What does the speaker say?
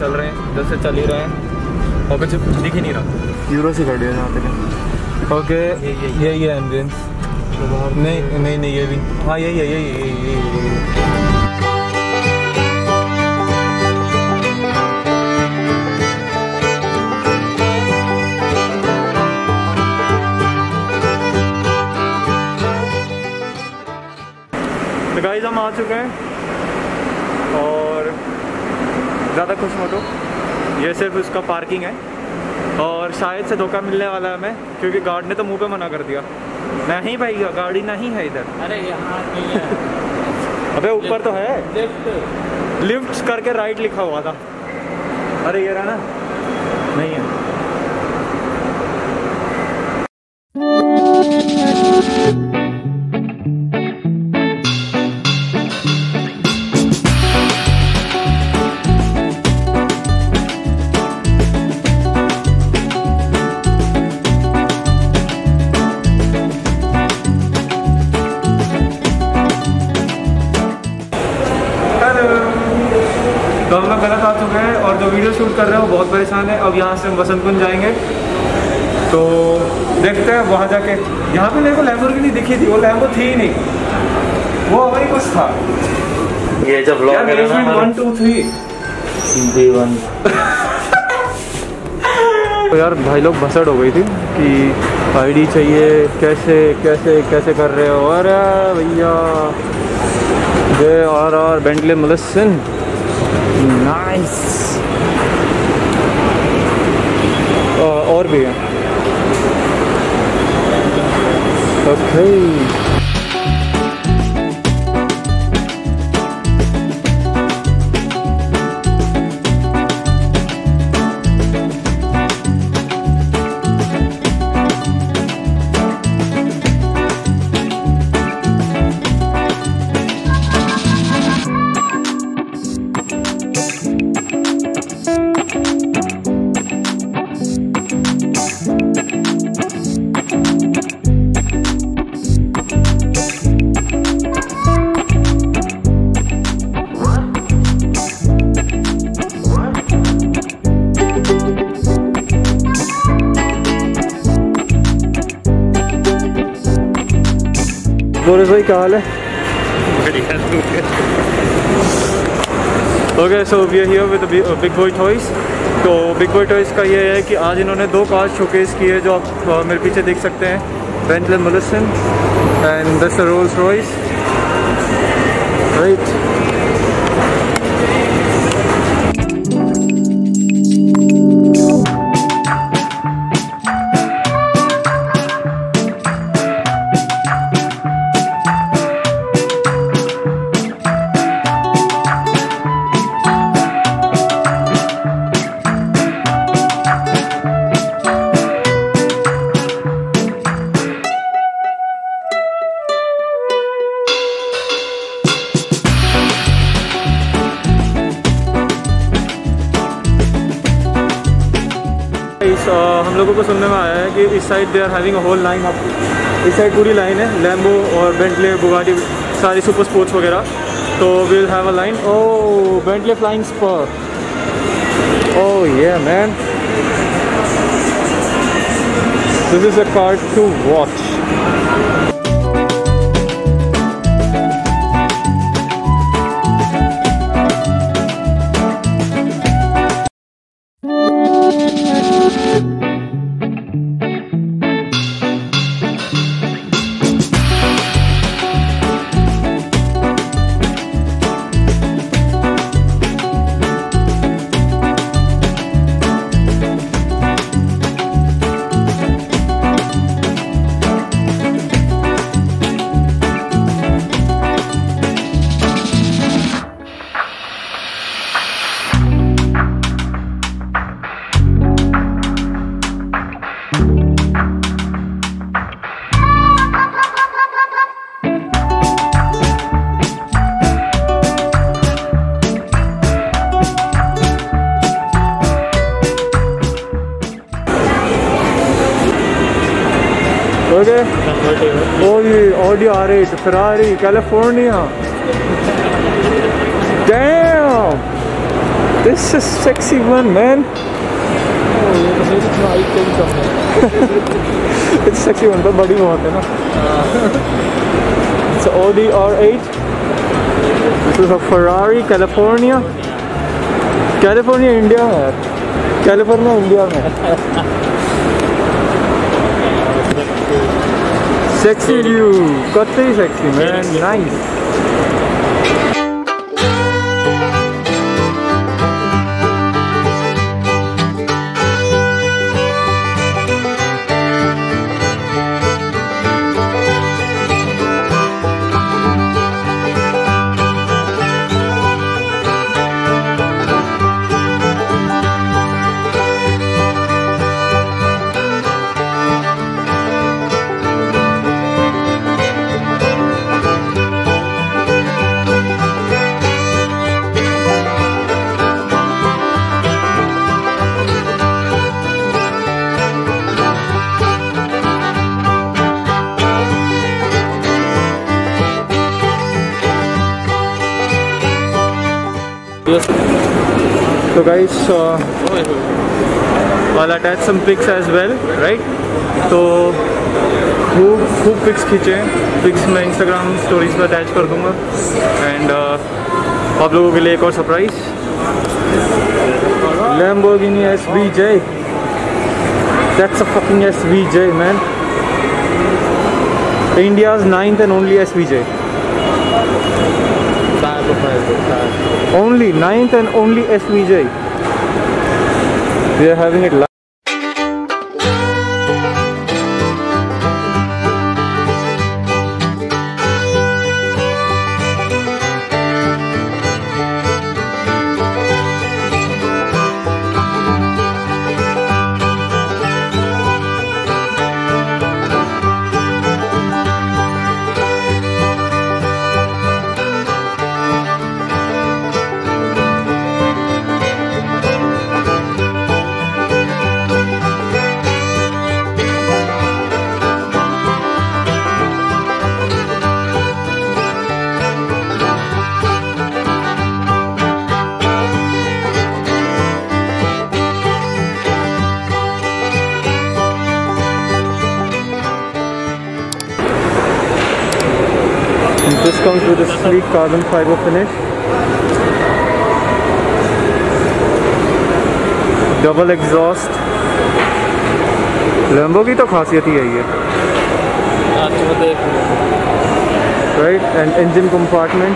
चल रहे हैं इधर से चल ही रहे हैं और कुछ दिख ही नहीं रहा। यूरो से खड़े हैं यहाँ पे। ओके यही है एम्बियंस। नहीं नहीं नहीं ये भी हाँ यही है यही। तो गाइस हम आ चुके हैं और ज़्यादा खुश मत हो, ये सिर्फ उसका पार्किंग है और शायद से धोखा मिलने वाला है हमें, क्योंकि गार्ड ने तो मुंह पे मना कर दिया। नहीं भाई गाड़ी नहीं है इधर। अरे यहाँ नहीं है। अबे ऊपर तो है, लिफ्ट करके राइट लिखा हुआ था। अरे ये रहा ना, नहीं है। तो हम लोग गलत आ चुके हैं और जो वीडियो शूट कर रहे हैं वो बहुत परेशान है। अब यहाँ से हम वसंत कुंज जाएंगे, तो देखते हैं वहाँ जाके। यहाँ पे मेरे को लैम्बोर्गिनी दिखी थी, वो लैम्बो थी ही नहीं, वो हमारी कुछ था। ये जब व्लॉग है ना 1 2 3 B1 तो यार भाई लोग भसड़ हो गई थी कि आईडी चाहिए, कैसे कैसे कैसे कर रहे हो। अरे भैया JRR बेंटले मुलसन नाइस। और भी है ओके। बोरिस भाई क्या हाल है? Okay so we are here with big boy toys. तो बिग बॉय टॉयज का ये है कि आज इन्होंने 2 कार शोकेस की है जो आप मेरे पीछे देख सकते हैं, Bentley Mulsanne and this Rolls Royce right. हम लोगों को सुनने में आया है कि इस side they are having a whole line. इस साइड पूरी लाइन है, लैम्बो और बेंटले बुगाटी सारी सुपर स्पोर्ट्स वगैरह। तो will have a line. Oh Bentley Flying Spur, oh ये man, this is a car to watch. Okay. Audi R8, Ferrari, California. Damn! This is sexy one, man. It's sexy one, but body बहुत है ना. It's an Audi R8. This is a Ferrari, California. California, India में है. California, India में. Sexy dude, कतई sexy man, nice. So guys, I'll attach some pics as well, right? तो खूब pics खींचे, पिक्स मैं इंस्टाग्राम स्टोरीज पर attach कर दूंगा. एंड आप लोगों के लिए एक और surprise, Lamborghini SVJ. That's a fucking SVJ, man. India's 9th and only SVJ. Only 9th and only SVJ. We are having it live. This comes with a sleek carbon fiber finish. Double exhaust. Lambo की तो खासियत ही यही है. Right, and engine compartment.